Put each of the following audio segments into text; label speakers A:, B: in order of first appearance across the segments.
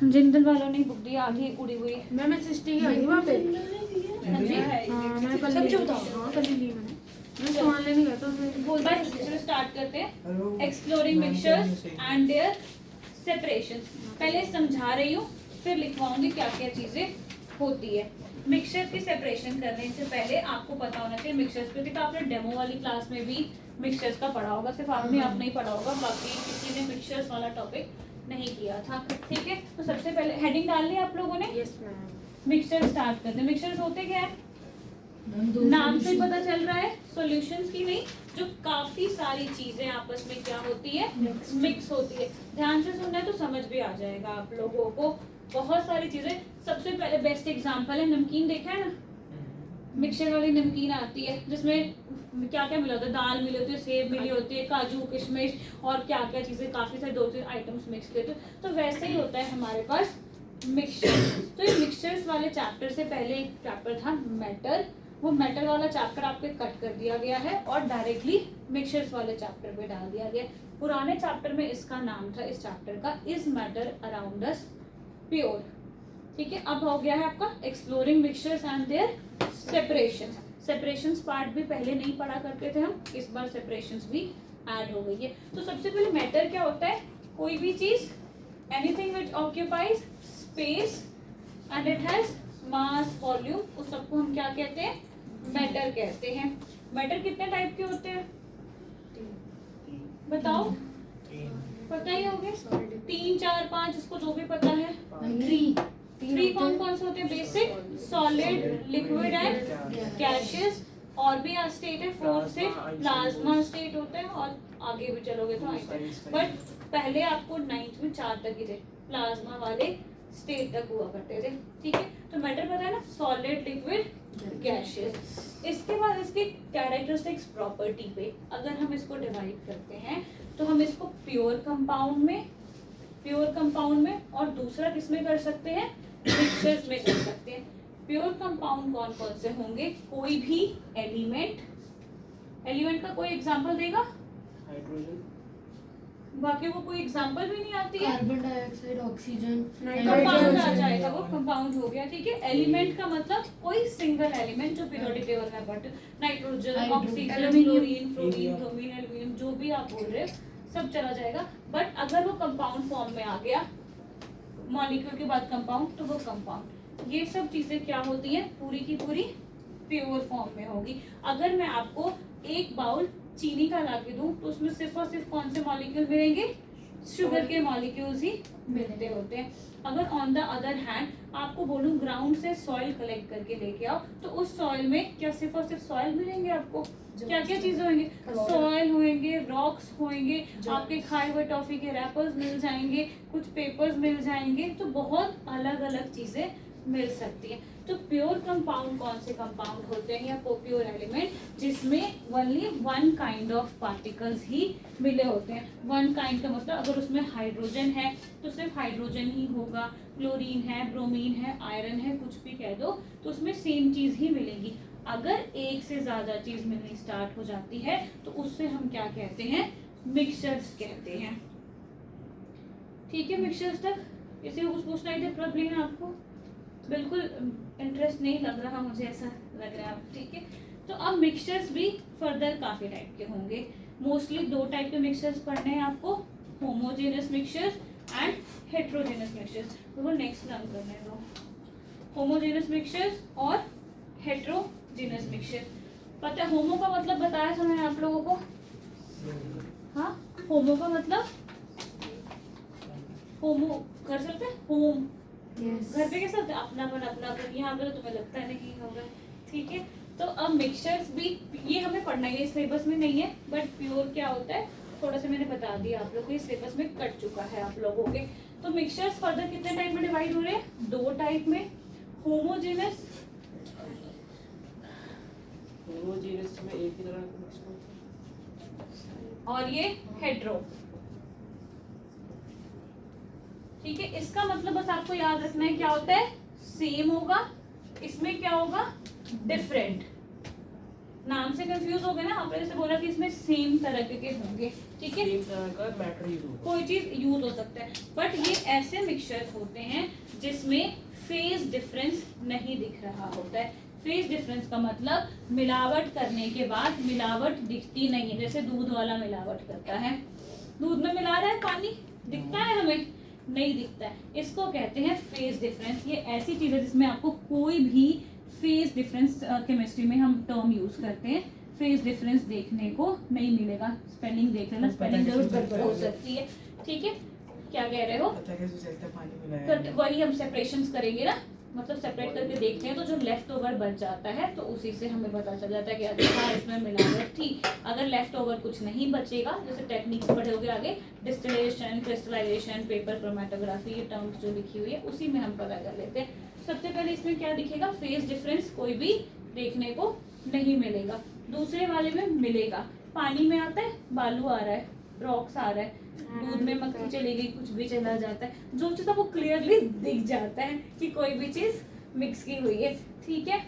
A: जिंदल वालों ने बुक दी आधी उड़ी हुई।
B: मैम एसएसटी की आई वहाँ पे।
A: हाँ जी,
B: हाँ मैं कल
A: सब
B: ली।
A: चुप था।
B: हाँ कल ही ली मैं सामान लेने गया था उसमें।
A: बोल बस स्टार्ट करते हैं। Exploring mixtures and their separations. पहले समझा रही हूँ, फिर लिखवाऊंगी क्या क्या चीजें होती है। मिक्सचर्स की सेपरेशन करने से पहले आपको पता होना चाहिए मिक्सचर्स, क्योंकि तो आपने डेमो वाली क्लास में भी मिक्सचर्स का पढ़ा होगा, सिर्फ आपने आप नहीं पढ़ा होगा, बाकी किसी ने मिक्सचर्स वाला टॉपिक नहीं किया था। ठीक है, तो सबसे पहले हेडिंग डाल ली आप लोगों ने।
B: Yes ma'am.
A: मिक्सचर स्टार्ट करते हैं। मिक्सचर्स होते क्या है, नाम से पता चल रहा है, सॉल्यूशंस की नहीं, जो काफी सारी चीजें आपस में क्या होती है, मिक्स होती है। ध्यान से सुनना है तो समझ भी आ जाएगा आप लोगों को। बहुत सारी चीजें, सबसे पहले बेस्ट एग्जांपल है नमकीन, देखा है ना, मिक्सचर वाली नमकीन आती है जिसमें क्या क्या मिला होता है, दाल मिली होती है, सेब मिली होती है, काजू किशमिश और क्या क्या चीजें, काफी सारे 2-3 आइटम्स मिक्स किए होते हैं। तो वैसे ही होता है हमारे पास मिक्सचर। तो ये मिक्सचर्स वाले चैप्टर से पहले एक चैप्टर था मैटर, वो मैटर वाला चैप्टर आपके कट कर दिया गया है और डायरेक्टली मिक्सचर्स वाले चैप्टर पे डाल दिया गया। पुराने चैप्टर में इसका नाम था, इस चैप्टर का, is matter around us pure. ठीक है, अब हो गया है आपका exploring mixtures and their separation. Separations part भी पहले नहीं पढ़ा करते थे हम, इस बार सेपरेशंस भी ऐड हो गई है। तो सबसे पहले मैटर क्या होता है, कोई भी चीज, anything which occupies space and it has mass volume, उस सबको हम क्या कहते हैं, मैटर कहते हैं। मैटर कितने टाइप के होते हैं बताओ, पता ही होंगे, 3 4 5, इसको जो भी पता है। 3 कौन कौन से होते हैं, basic, solid, liquid and gaseous. और भी स्टेट है, 4th से प्लाज्मा स्टेट होता है, और आगे भी चलोगे तो आएंगे, बट पहले आपको 9th में 4 तक ही थे, प्लाज्मा वाले स्टेट तक हुआ करते थे। ठीक है, तो मैटर पता है ना, सॉलिड, लिक्विड, गैसियस। इसके बाद इसकी कैरेक्टरिस्टिक्स प्रॉपर्टी पे अगर हम इसको डिवाइड करते हैं तो हम इसको प्योर कंपाउंड में और दूसरा किसमें कर सकते हैं, मिक्सचर्स में कर सकते हैं। प्योर कंपाउंड कौन कौन से होंगे, कोई भी एलिमेंट का कोई एग्जांपल देगा,
C: हाइड्रोजन,
A: बाकी वो कोई एग्जांपल भी नहीं आती है,
D: कार्बन डाइऑक्साइड, ऑक्सीजन,
A: कंपाउंड आ जाएगा, वो कंपाउंड हो गया। ठीक है, एलिमेंट का मतलब कोई सिंगल एलिमेंट जो पीरियोडिक टेबल में, but nitrogen, oxygen, chlorine, fluorine, bromine, aluminium, जो भी आप बोल रहे हो सब चला जाएगा। बट अगर वो कंपाउंड फॉर्म में आ गया, मॉलिक्यूल के बाद कंपाउंड, तो वो कंपाउंड, ये सब चीजें क्या होती हैं, पूरी की पूरी प्योर फॉर्म में होगी। अगर मैं आपको एक बाउल चीनी का ला के दूं तो उसमें सिर्फ और सिर्फ कौन से मॉलिक्यूल मिलेंगे, शुगर के मॉलिक्यूल्स ही मिलते होते हैं। अगर ऑन द अदर हैंड आपको बोलूं ग्राउंड से सॉइल कलेक्ट करके लेके आओ, तो उस सॉइल में क्या सिर्फ और सिर्फ सॉइल मिलेंगे आपको, क्या क्या चीजें होंगी, सॉइल होंगे, रॉक्स होंगे, आपके खाए हुए टॉफी के रैपर्स मिल जाएंगे, कुछ पेपर्स मिल जाएंगे, तो बहुत अलग अलग चीजें मिल सकती है। तो प्योर कंपाउंड कौन से कंपाउंड होते हैं, या प्योर एलिमेंट जिसमें only one kind of particles ही मिले होते हैं। वन काइंड का मतलब अगर उसमें हाइड्रोजन है तो सिर्फ हाइड्रोजन ही होगा, क्लोरीन है, ब्रोमीन है, आयरन है, कुछ भी कह दो तो उसमें सेम चीज ही मिलेगी। अगर एक से ज्यादा चीज मिलनी स्टार्ट हो जाती है तो उससे हम क्या कहते हैं, मिक्सचर्स कहते हैं। ठीक है, मिक्सचर्स तक किसी को कुछ पूछना ही थे प्रॉब्लम है आपको, बिल्कुल इंटरेस्ट नहीं लग रहा, मुझे ऐसा लग रहा है। ठीक है, तो अब मिक्सचर्स भी फर्दर काफी टाइप के होंगे। मोस्टली 2 टाइप के मिक्सचर्स पढ़ने हैं आपको, homogeneous mixtures and heterogeneous mixtures. तो नेक्स्ट लर्न करने दो, होमोजेनस मिक्सचर्स और हेट्रोजेनस मिक्सचर। पता है होमो का मतलब बताया था मैंने आप लोगों को, हाँ, होमो का मतलब होमो कर सकते हैं, होम घर पे कैसा होता है, अपनापन, यहाँ पे तो तुम्हें लगता नहीं होगा। ठीक है, तो अब मिक्सचर्स भी ये हमें पढ़ना है, ये सिलेबस में नहीं है, बट प्योर क्या होता है थोड़ा सा मैंने बता दिया आप लोग को, ये सिलेबस में कट चुका है आप लोगों के। तो मिक्सचर्स फर्दर कितने टाइप में डिवाइड हो रहे हैं, 2 टाइप में, होमोजेनस
C: में एक ही तरह का मिक्सचर,
A: और ये हेट्रो। ठीक है, इसका मतलब बस आपको याद रखना है क्या होता है, सेम होगा, इसमें क्या होगा, डिफरेंट। नाम से कंफ्यूज हो गए ना, आपने जैसे बोला कि इसमें सेम तरह के होंगे, ठीक है,
C: सेम तरह का मैटर यूज होगा।
A: कोई चीज यूज हो सकता है, बट ये ऐसे मिक्सचर्स होते हैं जिसमें फेज डिफरेंस नहीं दिख रहा होता है। फेज डिफरेंस का मतलब मिलावट करने के बाद मिलावट दिखती नहीं है। जैसे दूध वाला मिलावट करता है, दूध में मिला रहा है पानी, दिखता है हमें? नहीं दिखता है। इसको कहते हैं फेज डिफरेंस। ये ऐसी चीज है जिसमें आपको कोई भी फेज डिफरेंस, केमिस्ट्री में हम टर्म यूज करते हैं, फेज डिफरेंस देखने को नहीं मिलेगा। स्पेलिंग देख लेना, स्पेलिंग जरूर गड़बड़ हो सकती है, ठीक है। क्या कह रहे हो?
D: पता कैसे चलता है पानी मिलाया?
A: वही हम सेपरेशंस करेंगे ना, मतलब सेपरेट करके देखते हैं, तो जो लेफ्ट ओवर बच जाता है तो उसी से हमें पता चल जाता है कि अच्छा इसमें मिलावट थी। अगर लेफ्ट ओवर कुछ नहीं बचेगा, जैसे टेक्निक्स पढ़ोगे आगे, डिस्टिलेशन, क्रिस्टलाइजेशन, पेपर क्रोमेटोग्राफी, ये टर्म्स जो लिखी हुई है उसी में हम पता कर लेते हैं। सबसे पहले इसमें क्या दिखेगा? फेज डिफरेंस कोई भी देखने को नहीं मिलेगा। दूसरे वाले में मिलेगा, पानी में आता है, बालू आ रहा है, रॉक्स आ रहा है, दूध में मक्खी चली गई, कुछ भी चला जाता है, जो चीज आपको क्लियरली दिख जाता है कि कोई भी चीज मिक्स की हुई है, ठीक है।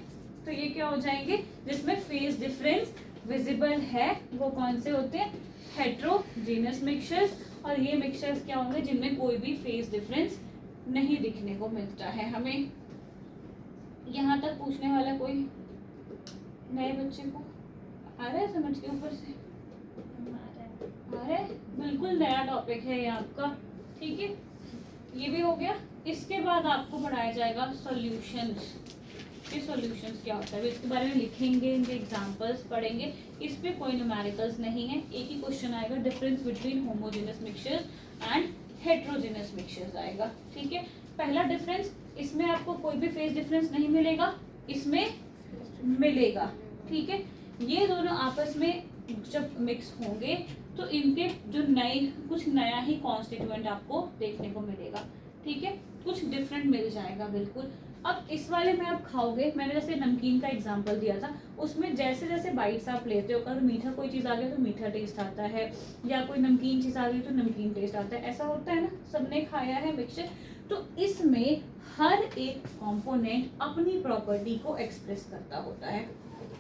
A: तो ये क्या हो जाएंगे? जिसमें फेज डिफरेंस विजिबल है वो कौन से होते हैं? Heterogeneous mixtures. और ये मिक्सचर्स क्या होंगे? जिनमें कोई भी फेज डिफरेंस नहीं दिखने को मिलता है हमें। यहाँ तक पूछने वाला कोई नए बच्चे को आ रहा है समझ के? ऊपर से आ रहा है? बिल्कुल नया टॉपिक है ये आपका, ठीक है। ये भी हो गया। इसके बाद आपको पढ़ाया जाएगा सॉल्यूशंस। ये सॉल्यूशंस क्या होता है इसके बारे में लिखेंगे, इनके एग्जांपल्स पढ़ेंगे। इस पे कोई न्यूमेरिकल्स नहीं है, एक ही क्वेश्चन आएगा, difference between homogeneous mixtures and heterogeneous mixtures आएगा, ठीक है। पहला डिफरेंस, इसमें आपको कोई भी फेज डिफरेंस नहीं मिलेगा, इसमें मिलेगा, ठीक है। ये दोनों आपस में जब मिक्स होंगे तो इनके जो नए, कुछ नया ही कॉन्स्टिट्यूएंट आपको देखने को मिलेगा, ठीक है, कुछ डिफरेंट मिल जाएगा बिल्कुल। अब इस वाले में आप खाओगे, मैंने जैसे नमकीन का एग्जांपल दिया था, उसमें जैसे जैसे बाइट्स आप लेते हो, अगर मीठा कोई चीज़ आ गया तो मीठा टेस्ट आता है, या कोई नमकीन चीज़ आ गई तो नमकीन टेस्ट आता है, ऐसा होता है ना, सबने खाया है मिक्सचर। तो इसमें हर एक कंपोनेंट अपनी प्रॉपर्टी को एक्सप्रेस करता होता है,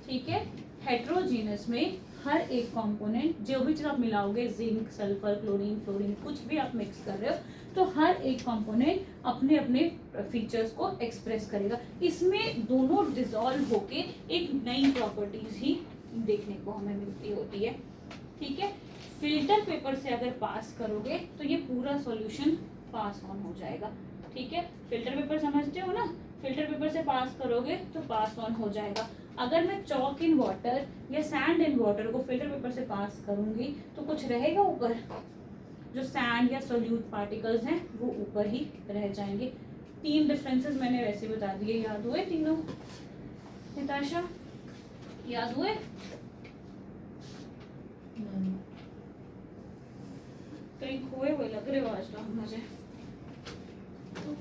A: ठीक है। हेट्रोजीनस में हर एक कंपोनेंट, जो भी चीज़ आप मिलाओगे, जिंक, सल्फर, क्लोरीन, फ्लोरीन, कुछ भी आप मिक्स कर रहे हो, तो हर एक कंपोनेंट अपने अपने फीचर्स को एक्सप्रेस करेगा। इसमें दोनों डिसॉल्व होके एक नई प्रॉपर्टीज ही देखने को हमें मिलती होती है, ठीक है। फिल्टर पेपर से अगर पास करोगे तो ये पूरा सॉल्यूशन पास ऑन हो जाएगा, ठीक है। फिल्टर पेपर समझते हो ना, फिल्टर पेपर से पास करोगे तो पास ऑन हो जाएगा। अगर मैं चॉक इन वाटर या सैंड इन वाटर को फिल्टर पेपर से पास करूंगी तो कुछ रहेगा ऊपर? जो सैंड या सोल्यूट पार्टिकल्स हैं वो ऊपर ही रह जाएंगे। 3 डिफरेंसेस मैंने वैसे बता दिए, याद हुए तीनों? निताशा याद हुए? कहीं खोए हुए लग रहे हो आज तो मुझे।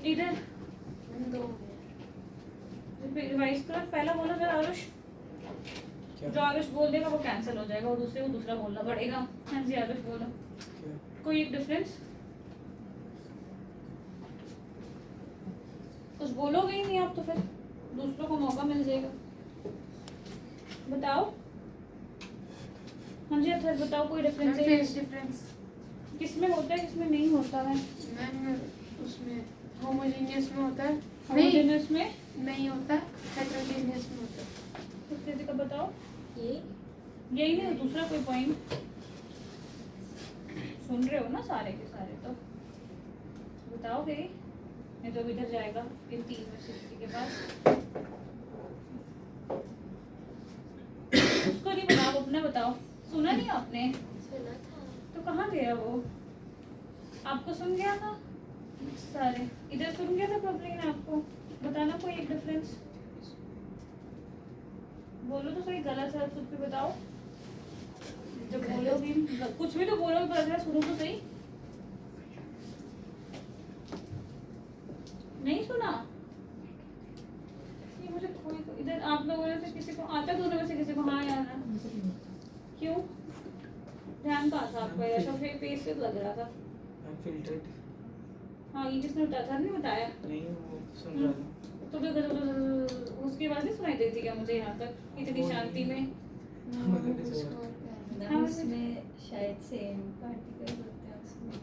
A: इधर रिवाइज करो, पहला बोलो जरा आरुष। जो आरुष बोल देगा वो कैंसिल हो जाएगा और दूसरे को दूसरा बोलना पड़ेगा। हाँ जी आरुष बोलो। कोई एक डिफरेंस? कुछ बोलोगे ही नहीं आप तो फिर दूसरों को मौका मिल जाएगा। बताओ। हाँ जी अथर बताओ, कोई डिफरेंस है?
B: फेज डिफरेंस
A: किसमें होता है किसमें नहीं होता है?
B: मैम उसमें होमोजेनियस में होता है,
A: होमोजेनस में
B: नहीं होता, हेटेरोजेनियस में होता है।
A: तो कृति का बताओ।
E: ये
A: यही नहीं, दूसरा कोई पॉइंट सुन रहे हो ना सारे के सारे, तो बताओगे नहीं तो इधर जाएगा इन 3 में से किसी के पास। उसको नहीं बताओ, अपना बताओ। सुना नहीं आपने
E: सुना था।
A: तो कहाँ गया वो? आपको सुन गया था सारे? इधर सुन गया था पब्लिक ने आपको? बताना कोई एक डिफरेंस बोलो तो सही, गलत है कुछ भी बताओ। जब बोलोगी कुछ भी तो बोलोगे, पर अगर सुनो तो सही। नहीं सुना? ये मुझे कोई इधर आप लोगों में से किसी को आता, दोनों में से किसी को हाँ या ना? क्यों ध्यान कहाँ था आपका? ऐसा फिर फेस से लग रहा था।
D: फिल्टर्ड
A: हाँ ये किसने बताया था? नहीं बताया
D: नहीं, वो सुन रहा था।
A: तो उसकी आवाज नहीं सुनाई देती क्या मुझे यहाँ तक इतनी शांति में? उसमें शायद सेम पार्टिकल होते हैं उसमें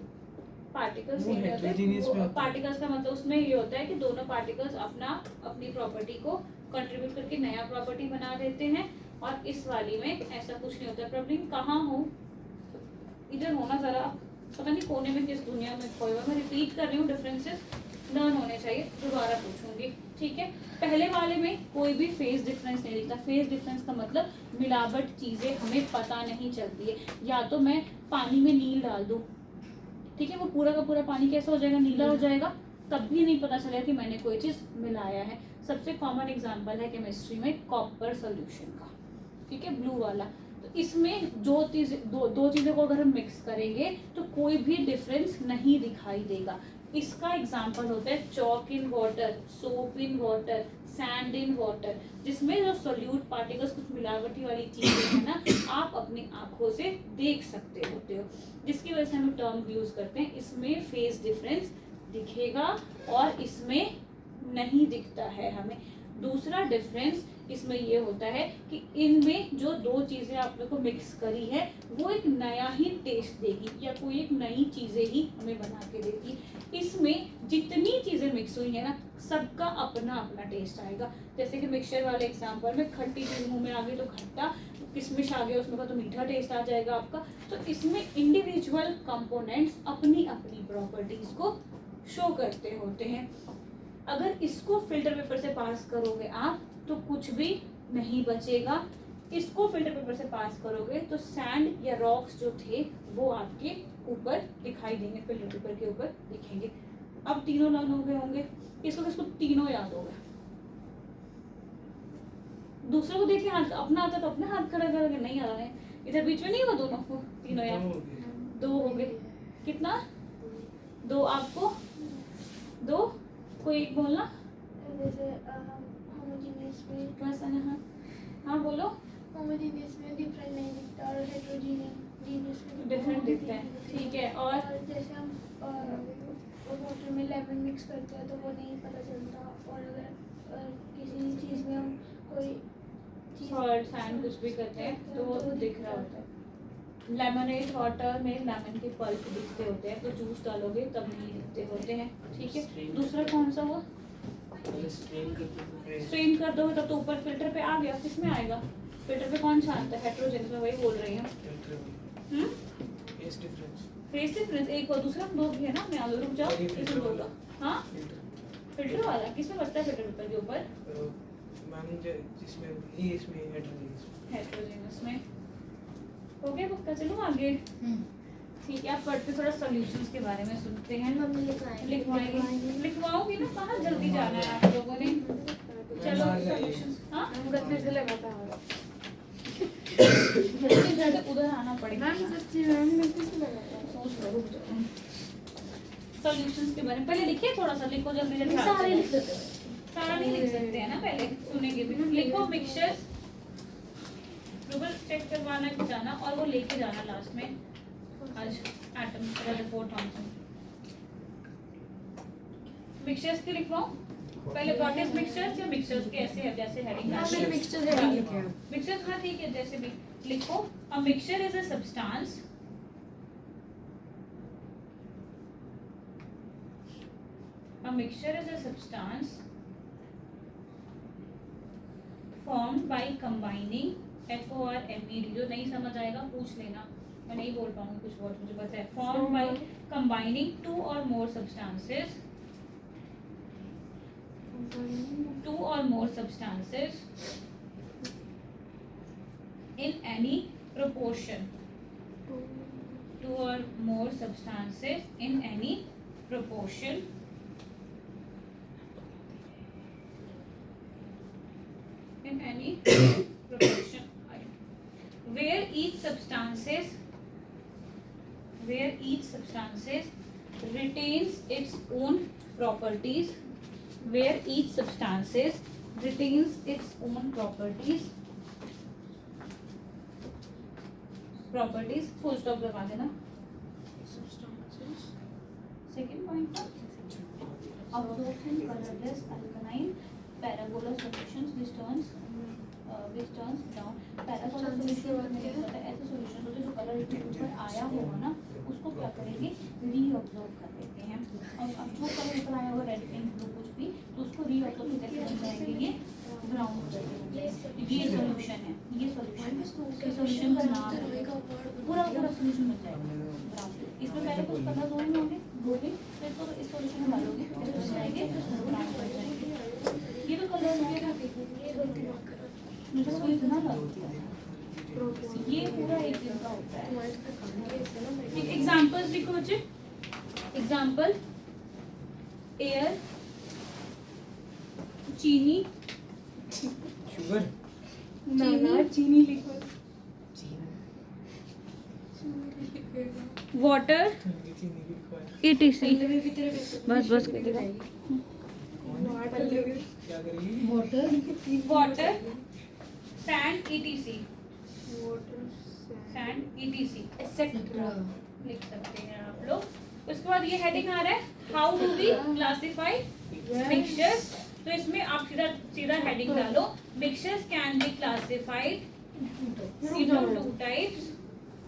A: पार्टिकल्स
D: वो heterogeneous में होता है।
A: पार्टिकल्स का मतलब उसमें ये होता है कि दोनों पार्टिकल्स अपनी प्रॉपर्टी को कंट्रीब्यूट करके नया प्रॉपर्टी बना देते हैं और इस वाली में ऐसा कुछ नहीं होता। प्रॉब्लम कहाँ हो, इधर होना जरा, पता नहीं कोने में किस दुनिया में खोए हुआ। मैं रिपीट कर रही हूँ, डिफरेंसेस लर्न होने चाहिए, दोबारा पूछूंगी, ठीक है। पहले वाले में कोई भी फेस डिफरेंस नहीं दिखता। फेस डिफरेंस का मतलब मिलावट चीजें हमें पता नहीं चलती है। या तो मैं पानी में नील डाल दूं, ठीक है, वो पूरा का पूरा पानी कैसा हो जाएगा, नीला हो जाएगा, तब भी नहीं पता चलेगा कि मैंने कोई चीज मिलाया है। सबसे कॉमन एग्जांपल है केमिस्ट्री में कॉपर सोल्यूशन का, ठीक है, ब्लू वाला। तो इसमें दो चीज़ों को अगर हम मिक्स करेंगे तो कोई भी डिफरेंस नहीं दिखाई देगा। इसका एग्जांपल होता है chalk in water, soap in water, sand in water, जिसमें जो सोल्यूट पार्टिकल्स कुछ मिलावटी वाली चीजें है ना, आप अपनी आंखों से देख सकते होते हो, जिसकी वजह से हम टर्म यूज करते हैं। इसमें फेस डिफरेंस दिखेगा और इसमें नहीं दिखता है हमें। दूसरा डिफरेंस इसमें ये होता है कि इनमें जो दो चीजें आपने को मिक्स करी है वो एक नया ही टेस्ट देगी या कोई एक नई चीजें ही हमें बना के देगी। इसमें जितनी चीजें मिक्स हुई है ना, सबका अपना अपना टेस्ट आएगा। जैसे कि मिक्सचर वाले एग्जांपल में खट्टी चीज मुंह में आ गई तो खट्टा, किशमिश आ गया उसमें का तो मीठा टेस्ट आ जाएगा आपका। तो इसमें इंडिविजुअल कंपोनेंट्स अपनी अपनी प्रॉपर्टीज को शो करते होते हैं। अगर इसको फिल्टर पेपर से पास करोगे आप तो कुछ भी नहीं बचेगा। इसको फिल्टर पेपर से पास करोगे तो सैंड या रॉक्स जो थे वो आपके ऊपर दिखाई देंगे, फिल्टर पेपर के ऊपर दिखेंगे। अब तीनों लर्न हो गए होंगे, किसको तीनों याद हो गए। दूसरों को देख के हाथ अपना आता तो अपने हाथ खड़ा करके नहीं आ रहे हैं। इधर बीच में नहीं हुआ दोनों को तीनों याद, दो हो गए। कितना, दो आपको, दो कोई एक बोलना
B: जैसे होमोजेनियस में
A: बस। हाँ हाँ बोलो।
B: होमोजेनियस में डिफरेंट नहीं दिखता और हेटेरोजेनियस में
A: डिफरेंट दिखता है, ठीक है। और
B: जैसे हम वाटर में लेमन मिक्स करते हैं तो वो नहीं पता चलता। और अगर किसी चीज़ में हम कोई
A: सॉल्ट सैंड कुछ भी करते हैं तो वो दिख रहा होता है। लेमनेड वाटर में लेमन के पल्प दिखते होते हैं, तो जूस डालोगे तब नहीं दिखते होते हैं, ठीक है। दूसरा कौन सा हुआ, स्ट्रेन कर दोगे तब तो ऊपर फिल्टर पे आ गया। किसमें आएगा, फिल्टर पे कौन छानता है, हेटेरोजेनियस में, वही बोल रही हूँ। फेस डिफरेंस एक और दूसरा दो भी है ना, मैं आगे रुक जाओ, इसमें होगा। हाँ फिल्टर वाला किसमें बचता है, फिल्टर पेपर के ऊपर
D: जिसमें इसमें
A: हेटेरोजेनियस में। ओके पक्का, चलो आगे, ठीक है। आप पढ़ते थोड़ा सॉल्यूशंस के बारे में सुनते हैं।
B: मम्मी
A: लिखवाओगी ना, कहाँ जल्दी जाना है आप लोगों ने। चलो सॉल्यूशंस, हाँ
B: गलती से लगाता है
A: जल्दी जल्दी उधर आना पड़ेगा।
B: मैम सच्ची मैम गलती से लगाता है।
A: सोच लो, रुक जाओ। सॉल्यूशंस के बारे में पहले लिखिए, थोड़ा सा लिखो जल्दी जल्दी।
B: सारे लिख देते हैं।
A: सारा नहीं लिख सकते हैं ना, पहले सुनेंगे भी। लिखो मिक्सचर्स, ग्लोबल चेक करवाना कि जाना और वो लेके जाना लास्ट में आज एटम रिपोर्ट थॉमसन। मिक्सचर्स के लिखवाओ पहले, व्हाट इज मिक्सचर्स या मिक्सचर्स के ऐसे है जैसे हेडिंग।
B: हाँ मैंने मिक्सचर हेडिंग लिखे हैं।
A: मिक्सचर्स, हाँ ठीक है, जैसे भी लिखो। A mixture is a substance A mixture is a substance formed by combining FORMED। जो नहीं समझ आएगा पूछ लेना, मैं नहीं बोल पाऊंगी कुछ वर्ड, मुझे पता है। Formed by combining two or more substances in any proportion, two or more substances in any proportion where each substances retains its own properties, full stop लगा देना। सेकंड पॉइंट था absorption colorless alkaline parabola solutions which turns which turns down पहला वाला solution मैंने बताया था ऐसे solution होते हैं जो कलर इसके ऊपर आया होगा ना उसको क्या करेंगे रीअब्सॉर्ब कर देते हैं और अब जो कलर ऊपर आया होगा रेड पिंक ब्लू कुछ भी तो उसको रीअब्सॉर्ब कैसे बन जाएंगे ये ब्राउन हो जाएंगे ये सॉल्यूशन है ये सॉल्यूशन का नाम है पूरा पूरा सॉल्यूशन बन जाएगा ब्राउन इसमें पहले कुछ कलर होंगे वो भी फिर तो इस सॉल्यूशन में डालोगे फिर बन जाएंगे ब्राउन बन जाएंगे ये तो कलर हो गया मुझे कोई इतना ये पूरा एक दिन का होता है एग्जांपल्स लिखो बच्चे एग्जांपल एयर चीनी
D: शुगर
B: ना चीनी लिखो
A: वाटर
D: चीनी की लिखवा
A: ETC बस बस
D: क्या करेगी
A: water sand ETC sand ETC
B: etcetera
A: लिख सकते हैं आप लोग उसके बाद ये हेडिंग आ रहा है how do we classify mixtures तो इसमें आप सीधा सीधा हेडिंग डालो mixtures can be classified into two types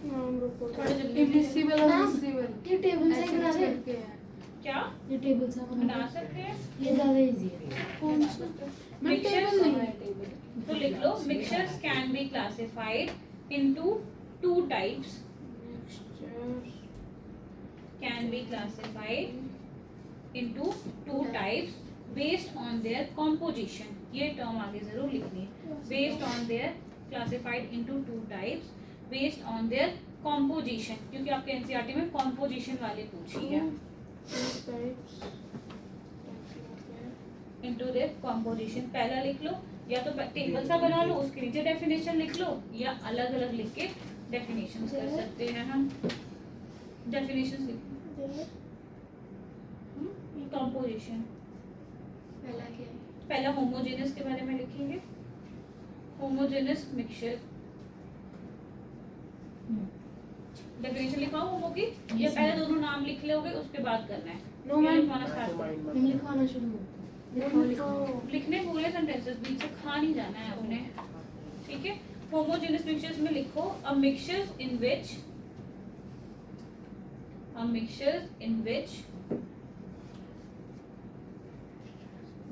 A: थोड़ा जल्दी
E: इनविजिबल और विजिबल
B: ये टेबल से बना रहे
E: करके है
A: क्या
B: ये टेबल से
A: बना सकते हैं
B: ये ज्यादा इजी है
E: कौन सा मैं टेबल नहीं
A: तो लिख लो mixtures can be classified into two types can be classified into two types based on their composition ये टर्म आगे जरूर लिखनी है based on their classified into two types based on their composition क्योंकि आपके एनसीईआरटी में composition वाले पूछी है into their composition पहला लिख लो या तो टेबल सा बना लो उसके नीचे डेफिनेशन लिख लो या अलग अलग लिख के डेफिनेशन कर सकते हैं हम डेफिनेशन लिख कंपोजिशन
B: पहला क्या है
A: पहला होमोजेनस के बारे में लिखेंगे होमोजेनस मिक्सचर डेफिनेशन लिखाओ होमो की या पहले दोनों नाम लिख लोगे उसके बाद करना है
E: नो
A: ये
E: मैम
A: लिखवाना स्टार्ट करो
B: हम लिखवाना शुरू लिखो
A: लिखने पूरे सेंटेंसेस बीच से खा नहीं जाना है आपने ठीक है होमोजेनस मिक्सचर्स में लिखो a mixtures in which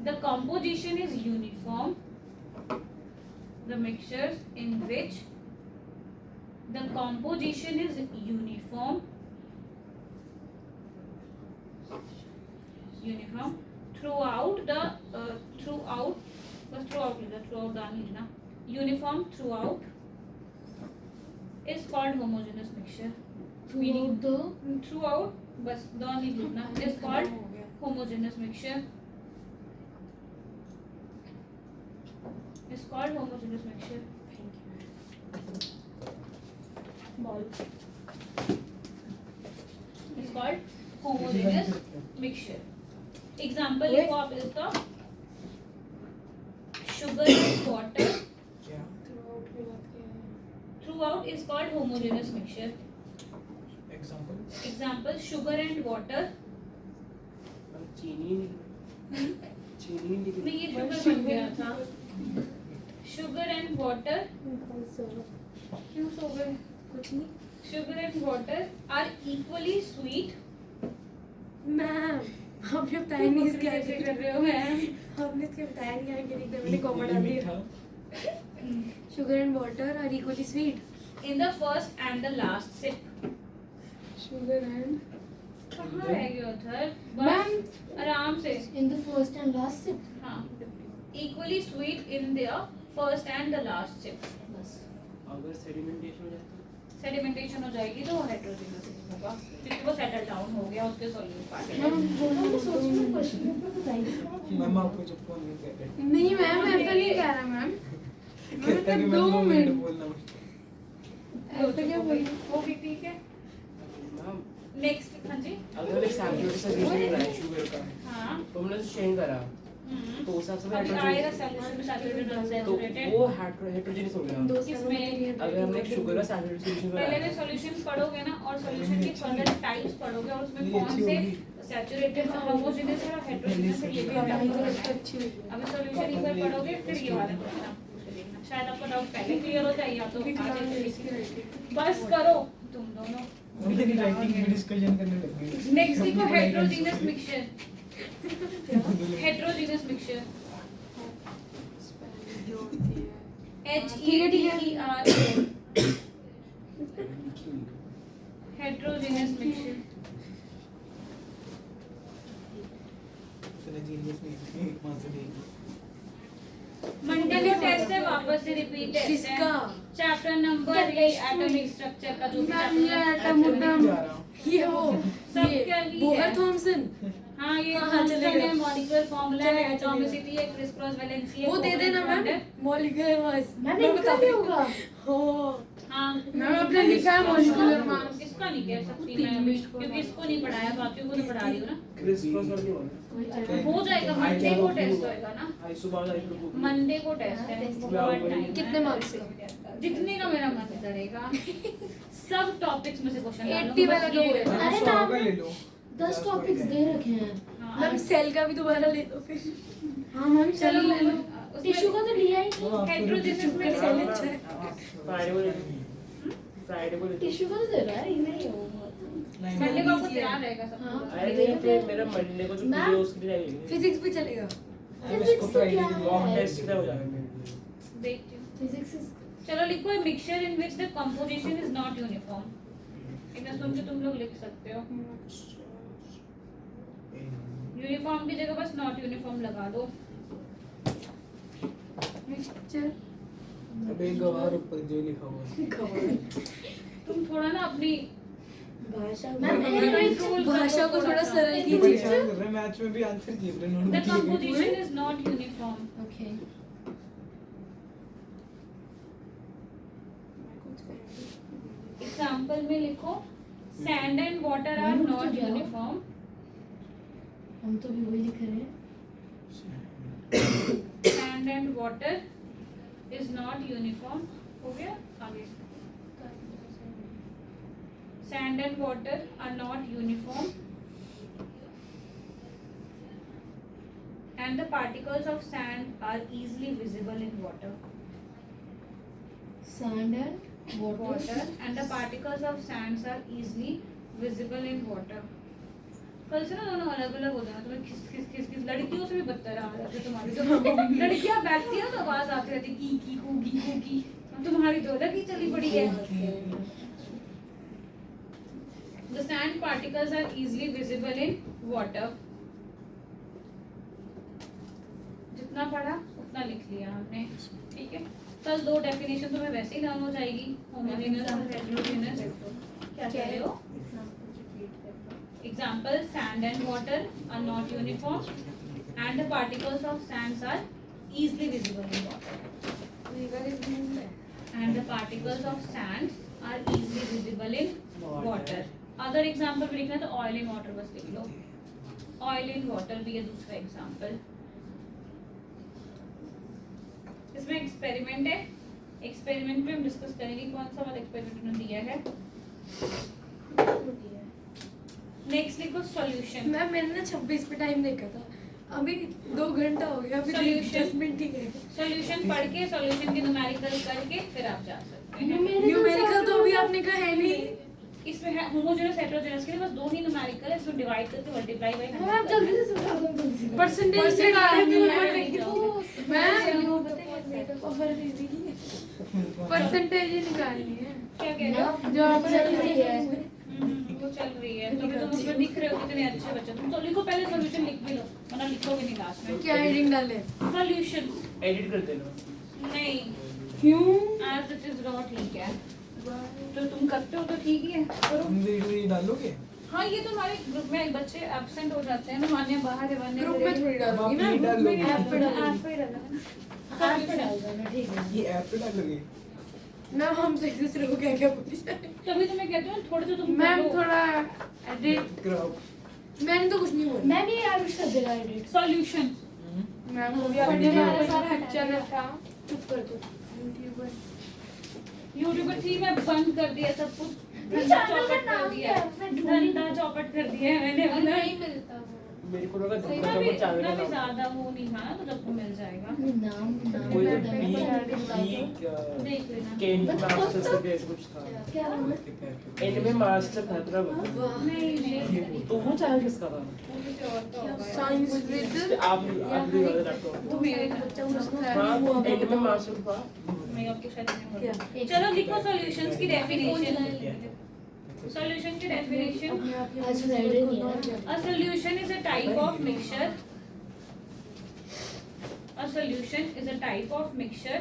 A: the composition is uniform the mixtures in which the composition is uniform throughout the throughout बस throughout लिखना throughout the नहीं लिखना uniform throughout is called homogeneous mixture meaning throughout बस the नहीं लिखना is called homogeneous mixture is called homogeneous mixture ball is called homogeneous mixture example लिखो आप इसका sugar and water
D: क्या
A: throughout is called homogeneous mixture example sugar and water
C: चीनी
A: नहीं ये शुगर बन गया था sugar and water क्यों सो गए
E: कुछ नहीं
A: sugar and water are equally sweet
E: ma'am आपने बताया नहीं इसके
A: कैसे
E: आगे
A: कर रहे हो मैम
E: आपने इसके बताया नहीं आगे लिखने मैंने कॉमा डाल दिया sugar and water are equally sweet
A: in the first and the last sip
E: sugar and
A: कहाँ रह गए उधर बस आराम से
B: in the first and last sip
A: हाँ equally sweet in their first and the last sip
B: बस
C: अगर सेडिमेंटेशन हो जाता
A: सेडिमेंटेशन हो जाएगी तो हेटेरोजेनस होगा क्योंकि वो सेटल डाउन हो गया उसके सॉल्यूट पार्ट
B: मैम बोलो तो सोच रही हूँ क्वेश्चन पेपर बताइए
D: मैम आपको जब फोन नहीं कर रहे
E: नहीं मैम ऐसा नहीं कह रहा मैम
D: कहता कि मैं 2 मिनट बोलना
E: ऐसा क्या बोल
A: वो भी ठीक है
C: मैम
A: नेक्स्ट हाँ जी
C: अगर एक सैचुरेटेड सॉल्यूशन बना है शुगर का
A: हाँ
C: तो हमने उसे चेंज करा तो उस हिसाब से
A: अभी आएगा सॉल्यूशन में सैचुरेटेड
C: तो
A: अनसैचुरेटेड
C: वो हेटेरोजेनस हो गया
A: किसमें
C: अगर हमने एक शुगर का सैचुरेटेड सॉल्यूशन
A: पहले
C: बनाया
A: भी सॉल्यूशन पढ़ोगे ना और सॉल्यूशन के फर्दर टाइप्स पढ़ोगे और उसमें कौन से सैचुरेटेड होमोजेनस है और हेटेरोजेनस है ये भी
E: अच्छी हुई
A: अभी सॉल्यूशन एक बार पढ़ोगे फिर ये वाला क्वेश्चन आप पूछ के देखना शायद आपका डाउट पहले क्लियर हो जाए या तो बस करो तुम दोनों।
D: हम तेरी राइटिंग की डिस्कशन करने लग गए।
A: नेक्स्ट देखो heterogeneous mixture. Heterogeneous mixture HETER heterogeneous mixture.
D: तेरा जीनियस नहीं वहां से देख।
A: मंडे को टेस्ट है, वापस से रिपीट है।
E: किसका?
A: चैप्टर नंबर ये एटॉमिक स्ट्रक्चर का जो भी
E: ये वो
A: सबका ही
E: बोहर
A: है।
E: थॉमसन।
A: हाँ ये
E: हाँ,
A: कॉन्स्टेंट
E: चलेगा।
A: है, मॉलिक्यूलर फार्मूला है,
E: चलेगा,
A: एटॉमिसिटी है, क्रिस क्रॉस वैलेंसी है।
E: वो दे देना मैम, मॉलिक्यूलर मास।
B: मैंने इनका भी होगा।
E: हो
A: हाँ
B: मैम आपने लिखा है molecular mass।
A: इसका नहीं कह सकती मैं अभी, क्योंकि इसको नहीं पढ़ाया, बाकियों को तो पढ़ा रही हूँ ना।
C: क्रिस क्रॉस वाला नहीं होगा।
A: हो जाएगा, मंडे को टेस्ट होएगा ना।
C: आई सुबह वाला
A: मंडे को टेस्ट है। बहुत time है।
E: कितने मार्क्स से?
A: जितने का मेरा मन करेगा सब टॉपिक्स में से क्वेश्चन
E: 80 वाला तो होएगा।
B: अरे
D: 100 का
B: मैम
D: ले लो।
B: 10 टॉपिक्स दे रखे हैं।
E: मैम सेल का भी दोबारा ले लो फिर।
B: हाँ मैम
A: चलो
B: चलो ले लो। टिश्यू का तो लिया ही
D: वो
B: नहीं।
D: आपको
A: हेटेरोजेनस में
E: सेल अच्छा है।
C: फ्राइडे को
B: टिश्यू का तो दे रहा है, ये नहीं है वो।
D: नहीं,
A: मंडे को आपको
E: easy है।
A: तैयार रहेगा सब
B: हाँ।
A: कुछ।
C: अरे नहीं फिर मेरा मंडे को जो
B: मैम,
C: वीडियो उसके लिए आएगी
E: फिजिक्स भी चलेगा।
D: मैम, इसको
B: Physics
D: फ्राइडे
B: क्या
D: के
C: लॉन्ग
B: है?
C: टेस्ट सीधा हो जाएगा मेरे लिए।
A: देखती हूँ।
B: फिजिक्स इज
A: चलो लिखो mixture in which the composition is not uniform. इतना सुन के तुम लोग लिख सकते हो। यूनिफॉर्म की जगह बस नॉट यूनिफॉर्म लगा दो।
E: मिक्सचर
D: अबे गवार ऊपर जो लिखा हुआ है।
A: तुम थोड़ा ना अपनी
B: भाषा
A: मैम,
B: मैम
E: भाषा को थोड़ा सरल
D: ये
E: कीजिए।
D: परेशान कर रहे हैं, मैच में भी आंसर जीत रहे हैं,
A: द
D: नोट किए गए।
A: Composition is not uniform.
B: Okay
A: example में लिखो सैंड एंड वाटर आर
B: रुक तो
A: नॉट
B: जाओ।
A: यूनिफॉर्म।
B: हम तो भी वही लिख रहे हैं।
A: Sand and water is not uniform. हो गया आगे। Sand and water are not uniform and the particles of sand are easily visible in water.
B: Sand and
A: Water
B: water
A: and the particles of sands are easily visible in water. कल से ना दोनों अलग अलग हो जाना, तुम्हें खिस खिस खिस खिस लड़कियों से भी बदतर आ जाते तुम्हारी तो लड़कियां बैठती है तो आवाज आती रहती की कू की। तुम्हारी तो अलग ही चली पड़ी है। The sand particles are easily visible in water. जितना पढ़ा उतना लिख लिया हमने, ठीक है। कल दो डेफिनेशन तुम्हें वैसे ही डाउन हो जाएगी, होमोजेनस और हेटेरोजेनस। क्या कह रहे हो? Example, sand and water are not uniform and the particles of sands are easily visible in water. And the particles of sands are easily visible in water. Other example भी लिखना है तो oil in water बस लिख लो। Oil in water भी है दूसरा example. इसमें एक्सपेरिमेंट है, एक्सपेरिमेंट में हम डिस्कस करेंगे कौन सा वाला एक्सपेरिमेंट उन्होंने दिया है। नेक्स्ट लिखो सॉल्यूशन।
E: मैम मैंने ना 26 पे टाइम देखा था, अभी 2 घंटा हो गया, अभी
A: Solution.
E: 10 मिनट ही गए।
A: सॉल्यूशन पढ़ के सॉल्यूशन के न्यूमेरिकल करके फिर आप जा सकते हैं।
E: न्यूमेरिकल तो अभी आपने कहा है नहीं।
A: इसमें है होमोजेनस हेटेरोजेनस के लिए बस दो ही न्यूमेरिकल है, इसको डिवाइड करके मल्टीप्लाई बाय
B: मैम जल्दी से समझा दो, जल्दी से।
E: परसेंटेज से परसेंटेज ही निकालनी है।
A: क्या कह रहे हो?
B: जो आप चल रही है
A: वो चल रही है तो तुम उसमें दिख रहे हो कितने अच्छे बच्चे। तुम तो लिखो पहले सॉल्यूशन लिख भी लो वरना लिखोगे नहीं लास्ट में।
E: क्या हेडिंग डाले?
A: सॉल्यूशंस
C: एडिट कर देना।
A: नहीं,
B: क्यों?
A: एज इट इज रॉ ठीक है। तो तुम करते हो तो ठीक ही है, करो।
D: तुम वीडियो डालोगे?
A: हाँ ये तो हमारे ग्रुप में बच्चे एब्सेंट हो जाते हैं ना, मान्य बाहर है मान्य
E: ग्रुप में थोड़ी डालूंगी ना,
D: आप ये
E: ग्रुप में नहीं
D: डालो।
E: ऐप पे डालूंगी।
A: ऐप पे डाला है ना।
B: आप पे डाल देना, ठीक है।
D: ये ऐप पे डालोगे?
E: ना हम तो एक दूसरे को क्या क्या बोली जाए।
A: तभी तो मैं कहती हूँ थोड़े तो तुम
E: मैम
A: करो।
E: थोड़ा एडिट,
D: कराओ।
E: मैंने तो कुछ नहीं बोला।
B: मैम ये आयुष कर देगा एडिट।
A: सॉल्यूशन
E: मैम वो भी
B: पढ़ने
E: आपने
B: में
E: जो
B: सारा हटा
E: चैनल
B: दिया।
E: था चुप कर दो।
A: यूट्यूबर थी, मैं बंद कर दिया सब कुछ,
B: ये
A: धंधा
B: चैनल का
A: चौपट कर
B: नाम
A: दिया
B: क्या है? मैं ढूंढ
A: धंधा चौपट कर दिया है मैंने।
B: नहीं मिलता वो।
C: मेरे को लगा
E: सही
C: धब्बा
A: उतना भी
C: चम्मच चावल
A: उतना भी
C: का नाम
A: ज्यादा वो नहीं था ना, तो सबको मिल जाएगा।
C: कोई
E: मैं
C: तो
A: देख लेना।
C: केन मास्टर से भी कुछ था।
E: क्या नाम है?
C: इनमें मास्टर था तेरा बता।
E: वाह।
A: नहीं नहीं,
C: तो वो चैनल किसका था?
A: वो किसी और का होगा यार।
E: साइंस विद
C: आप भी वाला लैपटॉप।
A: वो मेरे था।
E: बच्चा उसका
C: हाँ
E: वो
C: तो इनमें मास्टर था।
A: मैं आपको शायद नहीं
E: क्या?
A: बोलूँ। चलो लिखो सॉल्यूशंस की डेफिनेशन। सॉल्यूशन की डेफिनेशन,
E: अपने आप ही
B: आज Friday नहीं है।
E: और क्या?
A: a solution is a type of mixture. A solution is a type of mixture.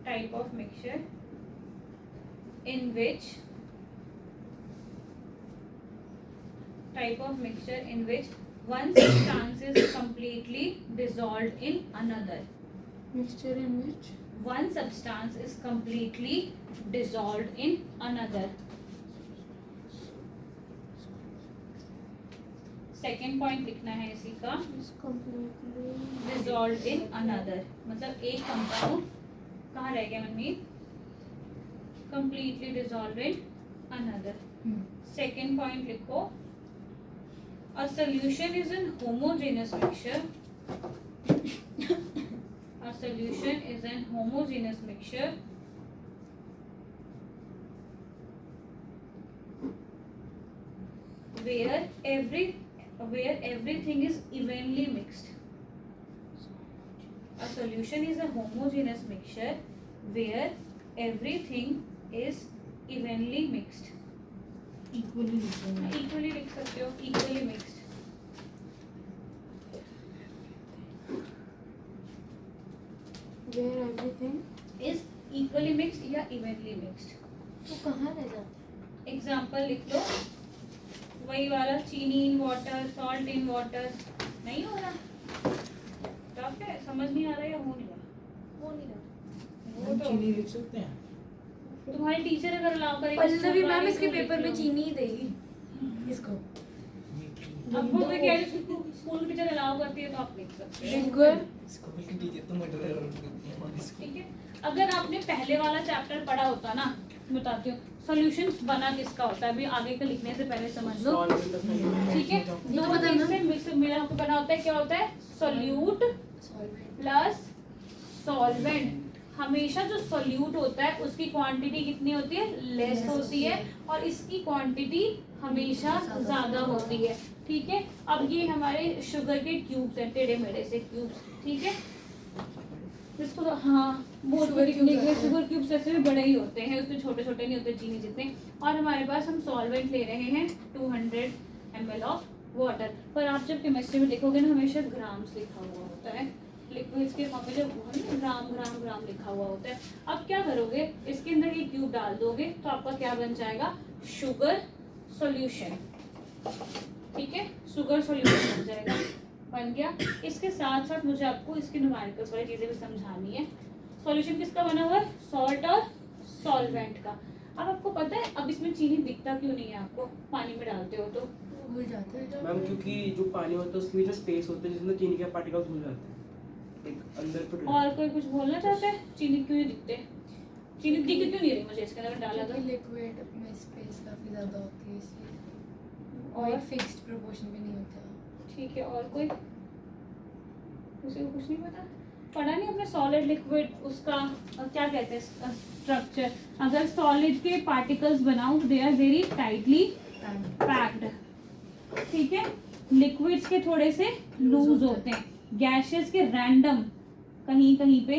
A: Type of mixture in which one substance is completely dissolved in another.
E: Mixture in which
A: One substance is completely dissolved in another. Second point लिखना है इसी का,
E: is completely
A: dissolved in another, मतलब एक compound कहाँ रह गया मनमीत? completely dissolved in another. Second point लिखो, a solution is an homogeneous mixture. A solution is an homogeneous mixture where everything is evenly mixed. A solution is a homogeneous mixture where everything is evenly mixed.
E: equally different.
A: Equally लिख सकते हो, equally mixed.
E: Where everything
A: Is equally mixed या evenly mixed.
B: तो कहाँ रह जाता है?
A: Example लिख लो, वही वाला चीनी in water, salt in water. नहीं हो रहा? टफ है, समझ नहीं आ रहा या हो नहीं रहा?
B: वो नहीं रहा।
A: वो तो
D: चीनी लिख सकते हैं।
A: तुम्हारी टीचर अगर अलाउ करेगी
E: पल्लवी
A: तो
E: मैम इसके
A: लिख
E: पेपर में
A: लो।
E: चीनी ही देगी इसको।
A: अब वो भी कह रही है, स्कूल की टीचर अलाउ करती है तो आप लिख सकते हो।
E: बिल्कुल।
D: स्कूल की टीचर तो मर्डर करती है हमारी स्कूल।
A: ठीक है, अगर आपने पहले वाला चैप्टर पढ़ा होता ना, बताती हूँ सॉल्यूशंस बना किसका होता है, अभी आगे का लिखने से पहले समझ लो।
C: Solvent का solution।
A: ठीक है,
E: ये तो
A: दो
E: पता
A: चीज
E: ना।
A: से मिक्स मिला होकर बना होता है, क्या होता है? Solute
E: solvent
A: plus solvent. हमेशा जो सोल्यूट होता है उसकी क्वांटिटी कितनी होती है? लेस होती है, और इसकी क्वांटिटी हमेशा ज्यादा होती है। ठीक है, अब ये हमारे शुगर के क्यूब्स हैं, टेढ़े मेढ़े से क्यूब्स। ठीक है, इसको तो हाँ बोल
E: Sugar
A: लिखने के लिए
E: cubes
A: शुगर क्यूब्स ऐसे भी बड़े ही होते हैं, उसमें छोटे छोटे नहीं होते चीनी जितने। और हमारे पास हम सॉल्वेंट ले रहे हैं 200 ml ऑफ वाटर। पर आप जब केमिस्ट्री में लिखोगे ना, हमेशा ग्राम्स लिखा हुआ होता है, लिक्विड्स के वहाँ पे जब ग्राम ग्राम ग्राम लिखा हुआ होता है। अब क्या करोगे, इसके अंदर ये क्यूब डाल दोगे तो आपका क्या बन जाएगा? Sugar solution. ठीक है, शुगर सॉल्यूशन बन जाएगा, बन गया। इसके साथ साथ मुझे आपको इसकी न्यूमेरिकल्स वाली चीजें भी समझानी है। सॉल्यूशन किसका बना हुआ है? सॉल्ट और सॉल्वेंट का। अब आपको पता है अब इसमें चीनी दिखता क्यों नहीं है आपको? पानी में डालते हो तो
E: घुल जाता है।
C: मैम क्योंकि जो पानी होता है उसके बीच में स्पेस होता है जिसमें चीनी के पार्टिकल्स घुल जाते हैं एक अंदर पे।
A: और कोई कुछ बोलना चाहता है? चीनी क्यों नहीं दिखते? चीनी दिख क्यों नहीं रही मुझे इसके अंदर डाला था?
E: क्योंकि लिक्विड में स्पेस काफी ज्यादा होती है इसलिए, और
A: और
E: फिक्स्ड प्रोपोर्शन में नहीं होता।
A: ठीक है, और कोई किसी को कुछ नहीं पता? पढ़ा नहीं अपने सॉलिड लिक्विड उसका क्या कहते हैं स्ट्रक्चर? अगर सॉलिड के पार्टिकल्स बनाऊं तो they are very tightly packed. ठीक है, लिक्विड्स के थोड़े से लूज होते हैं, गैसेस के रैंडम कहीं कहीं पे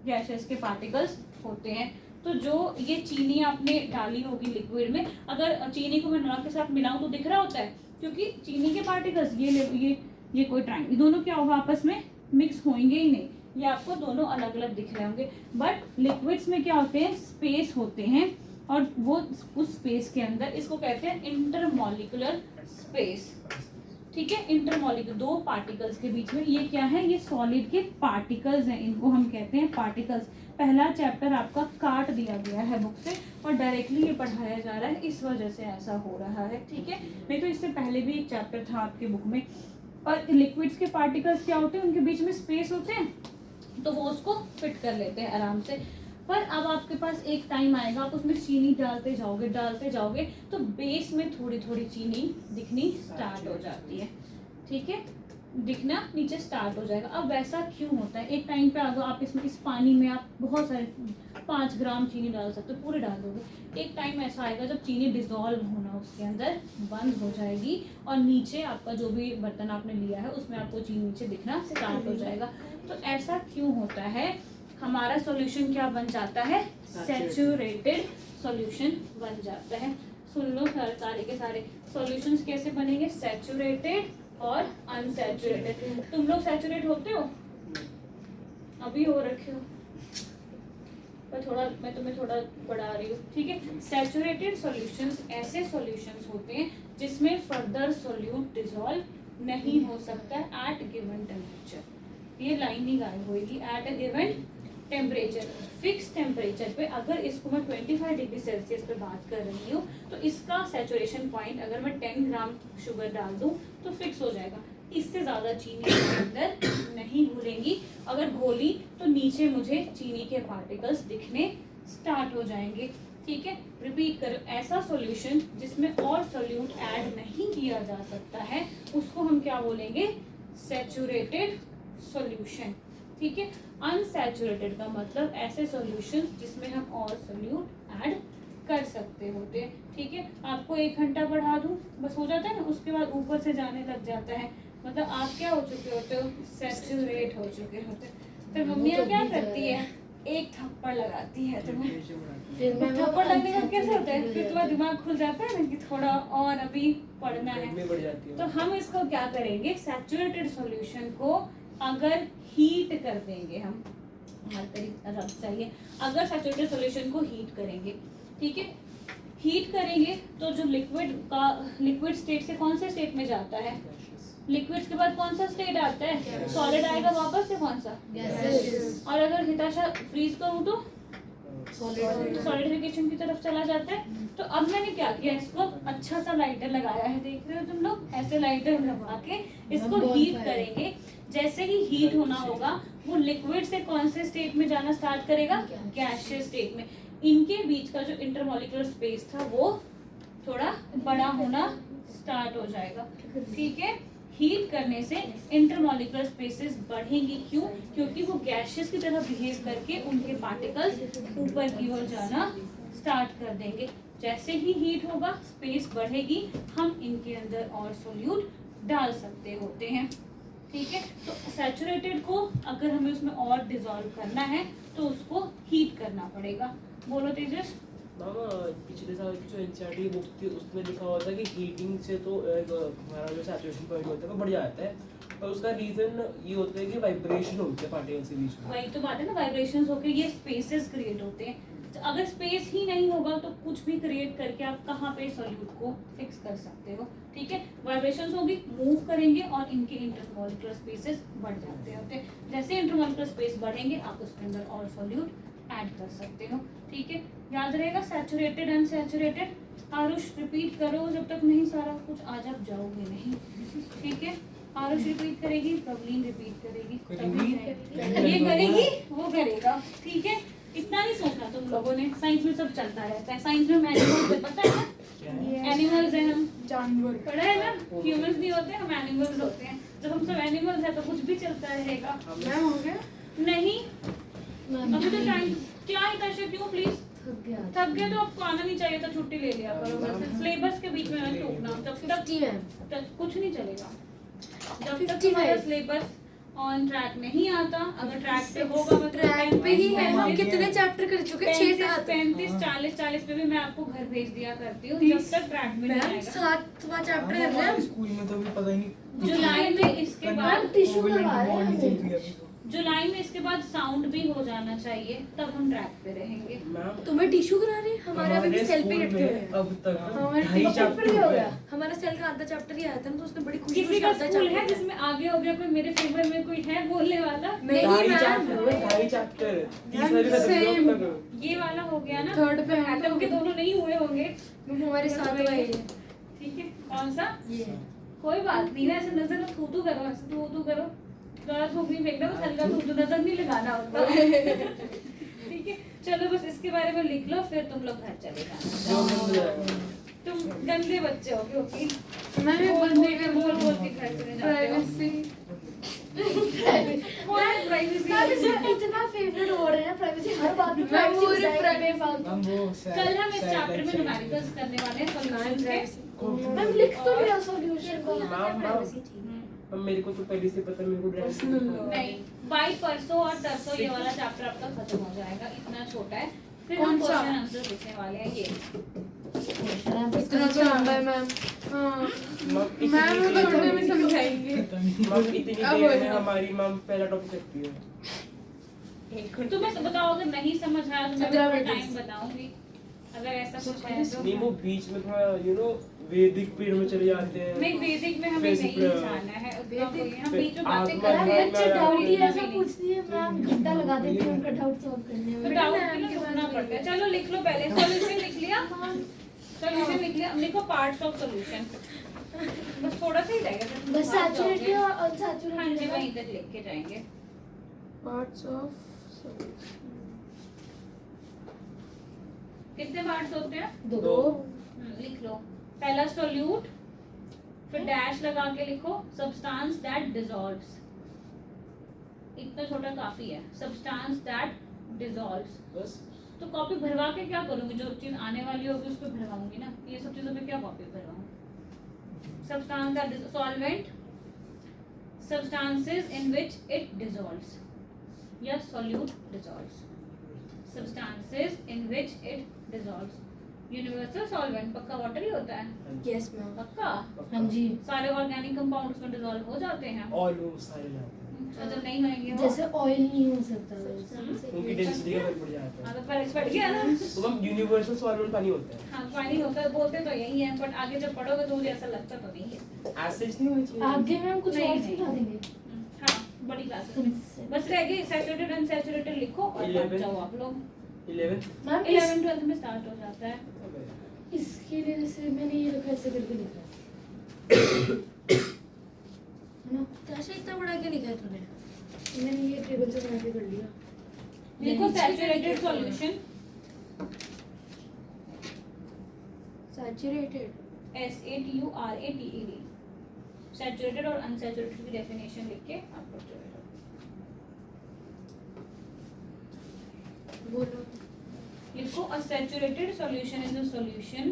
A: गैसेस के पार्टिकल्स होते हैं। तो जो ये चीनी आपने डाली होगी लिक्विड में, अगर चीनी को मैं नमक के साथ मिलाऊं तो दिख रहा होता है, क्योंकि चीनी के पार्टिकल्स ये कोई ट्रायंगल, दोनों क्या होगा? आपस में मिक्स होंगे ही नहीं, ये आपको दोनों अलग अलग दिख रहे होंगे। बट लिक्विड्स में क्या होते हैं? स्पेस होते हैं, और वो उस स्पेस के अंदर इसको कहते हैं इंटरमॉलिक्यूलर स्पेस। ठीक है, इंटरमॉलिक्यूलर, दो पार्टिकल्स के बीच में। ये क्या है? ये सॉलिड के पार्टिकल्स हैं, इनको हम कहते हैं पार्टिकल्स। पहला चैप्टर आपका काट दिया गया है बुक से और डायरेक्टली ये पढ़ाया जा रहा है, इस वजह से ऐसा हो रहा है। ठीक है, नहीं तो इससे पहले भी एक चैप्टर था आपके बुक में। और लिक्विड्स के पार्टिकल्स क्या होते हैं? उनके बीच में स्पेस होते हैं, तो वो उसको फिट कर लेते हैं आराम से। पर अब आपके पास एक टाइम आएगा, आप उसमें चीनी डालते जाओगे तो बेस में थोड़ी थोड़ी चीनी दिखनी स्टार्ट हो जाती है, ठीक है, दिखना नीचे स्टार्ट हो जाएगा। अब वैसा क्यों होता है? एक टाइम पे अगर आप इसमें इस पानी में आप बहुत सारे 5 ग्राम चीनी डाल सकते हो, पूरे डाल दोगे, एक टाइम ऐसा आएगा जब चीनी डिजोल्व होना उसके अंदर बंद हो जाएगी और नीचे आपका जो भी बर्तन आपने लिया है उसमें आपको चीनी नीचे दिखना स्टार्ट हो जाएगा। तो ऐसा क्यों होता है? हमारा सॉल्यूशन क्या बन जाता है? सैचुरेटेड सॉल्यूशन बन जाता है। सुन लो सारे के सारे सॉल्यूशंस कैसे बनेंगे, सैचुरेटेड और अनसैचुरेटेड। तुम लोग सैचुरेट होते हो? अभी हो रखे हो, पर मैं तुम्हें थोड़ा बढ़ा रही हूँ, ठीक है। सैचुरेटेड सॉल्यूशंस ऐसे सॉल्यूशंस होते हैं जिसमें फर्दर सोल्यूट डिसॉल्व नहीं हो सकता एट गिवन टेम्परेचर। ये लाइन ही गायब होगी। At a given temperature, fix temperature पे अगर इसको मैं 25 डिग्री सेल्सियस पे बात कर रही हूँ तो इसका सैचुरेशन पॉइंट अगर मैं 10 ग्राम शुगर डाल दूँ तो फिक्स हो जाएगा। इससे ज़्यादा चीनी इसके अंदर नहीं घुलेंगी। अगर घोली तो नीचे मुझे चीनी के पार्टिकल्स दिखने स्टार्ट हो जाएंगे, ठीक है। रिपीट करो, ऐसा सॉल्यूशन जिसमें और सोल्यूट ऐड नहीं किया जा सकता है उसको हम क्या बोलेंगे? सैचुरेटेड सॉल्यूशन, ठीक है। अनसैचुरेटेड का मतलब ऐसे सॉल्यूशंस जिसमें हम और सोल्यूट ऐड कर सकते होते हैं, ठीक है। आपको 1 घंटा बढ़ा दूं बस हो जाता है ना, उसके बाद ऊपर से जाने लग जाता है, मतलब आप क्या हो चुके होते हो? सैचुरेट हो चुके होते हैं। फिर मम्मियाँ क्या करती है? एक थप्पड़ लगाती है तुम्हें। थप्पड़ लगने का कैसे होता है? फिर तुम्हारा दिमाग खुल जाता है ना कि थोड़ा और अभी पढ़ना है। तो हम इसको क्या करेंगे? सैचुरेटेड सॉल्यूशन को अगर हीट कर देंगे, हम हमारे तरीका रब चाहिए, अगर सैचुरेटेड सॉल्यूशन को हीट करेंगे, ठीक है, हीट करेंगे तो जो लिक्विड स्टेट से कौन से स्टेट में जाता है? लिक्विड्स के बाद कौन सा स्टेट आता है? सॉलिड आएगा वापस से, कौन सा? गैसेस। और अगर हिताशा फ्रीज करूं तो सॉलिडिफिकेशन की तरफ चला जाता है। तो अब मैंने क्या किया, इसको अच्छा सा लाइटर लगाया है, देख रहे हो तुम लोग, ऐसे लाइटर लगा के इसको हीट करेंगे। जैसे ही हीट होना होगा वो लिक्विड से कौन से स्टेट में जाना स्टार्ट करेगा? गैसियस स्टेट में। इनके बीच का जो इंटरमॉलिक्यूलर स्पेस था वो थोड़ा बड़ा होना स्टार्ट हो जाएगा, ठीक है। हीट करने से इंटरमॉलिक्यूलर स्पेसेस बढ़ेंगी, क्यों? क्योंकि वो गैसेस की तरह बिहेव करके उनके पार्टिकल्स ऊपर की ओर जाना स्टार्ट कर देंगे। जैसे ही हीट होगा स्पेस बढ़ेगी, हम इनके अंदर और सोल्यूट डाल सकते होते हैं, ठीक है। तो सैचुरेटेड को अगर हमें उसमें और डिसॉल्व करना है तो उसको हीट करना पड़ेगा। बोलो तेजस।
C: पिछले साल की जो एनसीईआरटी बुक थी उसमें लिखा हुआ था कि हीटिंग से तो हमारा जो सैचुरेशन पॉइंट होता है वो बढ़ जाता है, और उसका रीजन ये होता है कि वाइब्रेशन होती है पार्टिकल्स के बीच में।
A: वही तो बात है ना, वाइब्रेशंस होकर ये स्पेसेस क्रिएट होते हैं। तो अगर स्पेस ही नहीं होगा तो कुछ भी क्रिएट करके आप कहाँ पे सॉल्यूट को फिक्स कर सकते हो, ठीक है। वाइब्रेशंस होगी, मूव करेंगे और इनके इंटरमॉलिक्यूलर स्पेसेस बढ़ जाते होते हैं। जैसे इंटरमॉलिक्यूलर स्पेस बढ़ेंगे आप उसके अंदर और सॉल्यूट ऐड कर सकते हो, ठीक है। याद रहेगा सैचुरेटेड अनसैचुरेटेड। आरुष रिपीट करो, जब तक नहीं सारा कुछ आज आप जाओगे नहीं, ठीक है। आरुष रिपीट करेगी, प्रवलीन रिपीट करेगी, ये करेगी वो करेगा, ठीक है। इतना नहीं सोचना तुम लोगों ने, साइंस में सब चलता रहता है। साइंस में एनिमल्स है, पता है ना? एनिमल्स है, हम जानवर पढ़ा है ना। ह्यूमंस नहीं होते, हम एनिमल्स होते हैं। जब हम सब एनिमल्स है तो कुछ भी चलता रहेगा। मैम हो गया? नहीं अभी तो टाइम क्या है तैशा, क्यों प्लीज? थक गया तो आपको आना नहीं चाहिए था, छुट्टी ले लिया करो। वैसे सिलेबस के बीच में मैं टोकना, जब तक कुछ नहीं चलेगा, जब तक तुम्हारा सिलेबस ऑन ट्रैक नहीं आता। अगर ट्रैक पे होगा, मतलब
E: ट्रैक पे ही है। हम कितने चैप्टर कर चुके? 6-7
A: 35 40 पे भी मैं आपको घर भेज दिया करती हूँ, जब तक ट्रैक में नहीं आएगा।
E: 7वां चैप्टर कर रहे हैं
D: स्कूल में तो भी पता ही नहीं।
A: जुलाई में इसके बाद
B: टिश्यू करवा रहे हैं।
A: जुलाई में इसके बाद साउंड भी हो जाना चाहिए, तब हम ट्रैक पे रहेंगे।
E: तुम्हें टिश्यू करा रहे हैं? हमारे अभी भी सेल पे लटके हुए हैं।
C: अब तक
E: हमारे चैप्टर क्या हो गया? हमारा सेल का आधा चैप्टर ही आया था ना, तो उसने बड़ी खुशी
A: किसी का स्कूल है जिसमें आगे हो गया, कोई मेरे फेवर में कोई है बोलने वाला?
E: नहीं मैम,
C: 2 चैप्टर
A: ये वाला हो गया ना,
E: थर्ड पे
A: एटम के दोनों नहीं हुए होंगे।
E: हमारे साथ हुआ है ये,
A: ठीक है। कौन सा?
E: ये
A: कोई बात नहीं ना, ऐसे नजर थू करो, ऐसे थू करो, ज़्यादा थूक नहीं फेंकना, बस हल्का थूक, नजर नहीं लगाना होता। ठीक ठीक है चलो बस इसके बारे में लिख लो फिर तुम लोग घर चले जाना
C: जो भी हो जाएगा।
A: तुम गंदे बच्चे हो क्योंकि
E: मैं भी
A: बोल
E: बंदे
A: के बोल बोल के घर चले जाते हो
E: प्राइवेसी
A: प्राइवेसी
B: मैम इसका इतना फेवरेट हो रहा है ना प्राइवेसी हर बात में
E: मैम, वो
B: प्राइवेसी
E: प्राइवेसी-
D: मैम वो
A: कल हम इस चैप्टर में न्यूमेरिकल्स करने वाले हैं सॉल्यूशंस के
B: मैम लिख तो लिया सॉल्यूशन को
C: अब मेरे को तो पहले से पता है, मेरे को ड्राइंग
E: Personal law।
A: नहीं बाई परसों और तरसों ये वाला चैप्टर आपका खत्म हो जाएगा इतना छोटा है फिर हम
E: कौन सा?
A: क्वेश्चन आंसर लिखने वाले हैं ये
E: इतना तो लंबा है मैम हाँ मैम वो तो थोड़े में समझाएंगे
C: मैम इतनी
E: अब
C: देर में
E: बोलो।
C: हमारी मैम पहला टॉपिक रखती है।
A: तुम्हें बताओ अगर नहीं समझ आया तो मैं
E: 17
A: भी
E: minutes।
A: टाइम बताऊंगी अगर ऐसा कुछ है तो
C: नहीं वो बीच में थोड़ा वैदिक पीरियड में चले जाते हैं।
A: नहीं वैदिक में हमें
C: Basic,
A: नहीं जाना है उतना कोई हम बीच में बातें
C: आत्मा
A: कर रहे हैं
C: ज्ञान
B: बच्चे डाउट ही
C: नहीं।
B: ऐसा पूछती है मैम घंटा लगा देती है उनका डाउट सॉल्व करने में
A: तो डाउट के लिए रुकना पड़ता है चलो लिख लो पहले सॉल्यूशन लिख लिया सॉल्यूशन लिख लिया अब लिखो पार्ट्स ऑफ सॉल्यूशन बस थोड़ा सा ही रहेगा
B: बस सैचुरेटेड और
A: हाँ जी
B: अनसैचुरेटेड
A: वहीं तक लिख के जाएंगे
E: पार्ट्स ऑफ
A: कितने पार्ट्स होते हैं
B: दो
A: लिख लो पहला सोल्यूट फिर डैश लगा के लिखो सब्सटेंस दैट डिसॉल्व्स इतना छोटा काफी है सब्सटेंस दैट डिसॉल्व्स
C: बस
A: तो कॉपी भरवा के क्या करूंगी जो चीज आने वाली होगी उस पर भरवाऊंगी ना ये सब चीजों पे क्या कॉपी भरवाऊं substance that solvent substances in which it dissolves या solute dissolves substances in which it dissolves universal solvent पक्का वाटर ही होता है
E: यस मैम
A: पक्का
B: हाँ जी
A: सारे ऑर्गेनिक कंपाउंड्स में डिसॉल्व हो जाते हैं
C: ऑलमोस्ट सारे जाते हैं
A: अच्छा नहीं होंगे वो
B: जैसे ऑयल नहीं हो सकता
C: उनकी डेंसिटी का फर्क पड़ जाता
A: हाँ
C: है।
A: तो फर्क पड़ गया ना
C: तो हम यूनिवर्सल सॉल्वेंट पानी होता है।
A: हाँ पानी होता है बोलते तो यही है बट आगे जब पढ़ोगे तो मुझे ऐसा लगता तो नहीं है
C: एसिड्स नहीं होनी चाहिए।
B: आगे मैम कुछ
A: नहीं,
B: और
A: नहीं।
B: सिखा देंगे
A: हाँ बड़ी क्लास में बस रह गई सैचुरेटेड अनसैचुरेटेड लिखो और पढ़
C: 11
A: जाओ आप लोग
C: 11
B: मैम
A: 11 12 में स्टार्ट हो जाता है
B: इसके लिए जैसे मैंने ये लिखा ऐसे करके लिखा है ना
E: कैसे इतना बड़ा क्या लिखा है तूने
B: मैंने ये टेबल से बना के कर लिया
A: लिखो saturated solution
E: saturated
A: SATURATED saturated और अनसैचुरेटेड की डेफिनेशन लिख के आप लोग जो है
E: बोलो
A: लिखो a saturated solution is a solution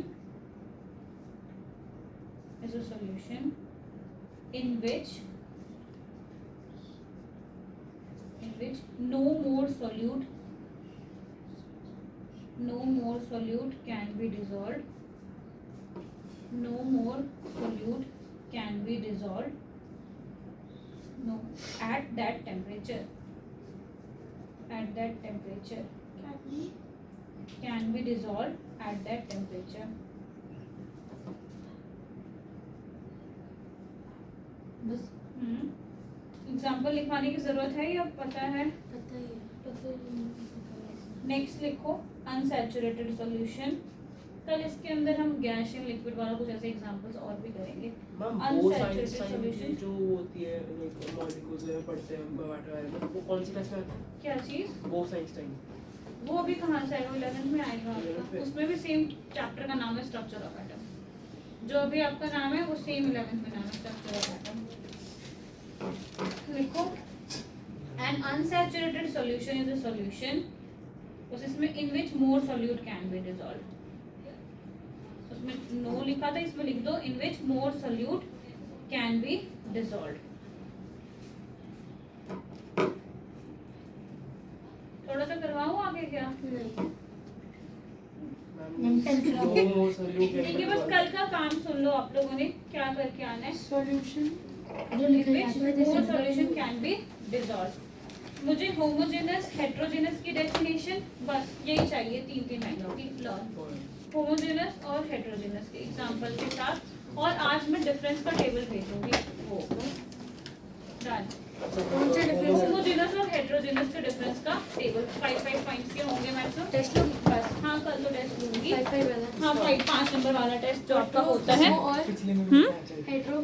A: in which no more solute can be dissolved at that temperature can be dissolved at that temperature
B: बस
A: एग्जाम्पल लिखवाने की जरूरत है या पता है
E: पता ही है
B: पता ही नहीं
A: नेक्स्ट लिखो अनसैचुरेटेड सॉल्यूशन कल इसके अंदर हम गैसियन लिक्विड वाला कुछ ऐसे एग्जांपल्स और भी करेंगे
C: मैम वो
A: Unsaturated
C: साइंस
A: solution।
C: जो होती है लाइक मॉलिक्यूल्स में पढ़ते हैं हम वाटर में वो कौन सी क्लास में आती
A: क्या चीज
C: है? वो साइंस टाइम
A: वो अभी कहाँ से आएगा 11th में आएगा
C: 11th
A: आपका
C: में।
A: उसमें भी सेम चैप्टर का नाम है स्ट्रक्चर ऑफ एटम जो अभी आपका नाम है वो सेम 11th में नाम है स्ट्रक्चर ऑफ एटम लिखो an unsaturated solution is a solution उस इसमें in which more solute can be dissolve उसमें नो लिखा था इसमें लिख दो in which more solute can be dissolve थोड़ा सा करवाऊं आगे क्या
B: मैम टेंथ
A: ठीक है बस कल का काम सुन लो आप लोगों ने क्या करके आना है
E: सॉल्यूशन
B: जो लिखा है
A: मोर सॉल्यूशन कैन बी डिसॉल्व मुझे होमोजेनस हेट्रोजेनस की डेफिनेशन बस यही चाहिए 3 लाइनों की लर्न होमोजेनस और हेट्रोजेनस के एग्जांपल के साथ और आज मैं डिफरेंस का टेबल भेजूंगी वो डन
E: कौन से डिफरेंस
A: होमोजेनस और हेट्रोजेनस के डिफरेंस का टेबल 5 पॉइंट्स के होंगे मैक्सिमम
E: टेस्ट लो
A: बस हाँ कल तो टेस्ट लूंगी
E: 5 वाला
A: हाँ 5 नंबर वाला टेस्ट जो आपका होता है
E: और
D: पिछले में भी क्या चाहिए?
E: हेट्रो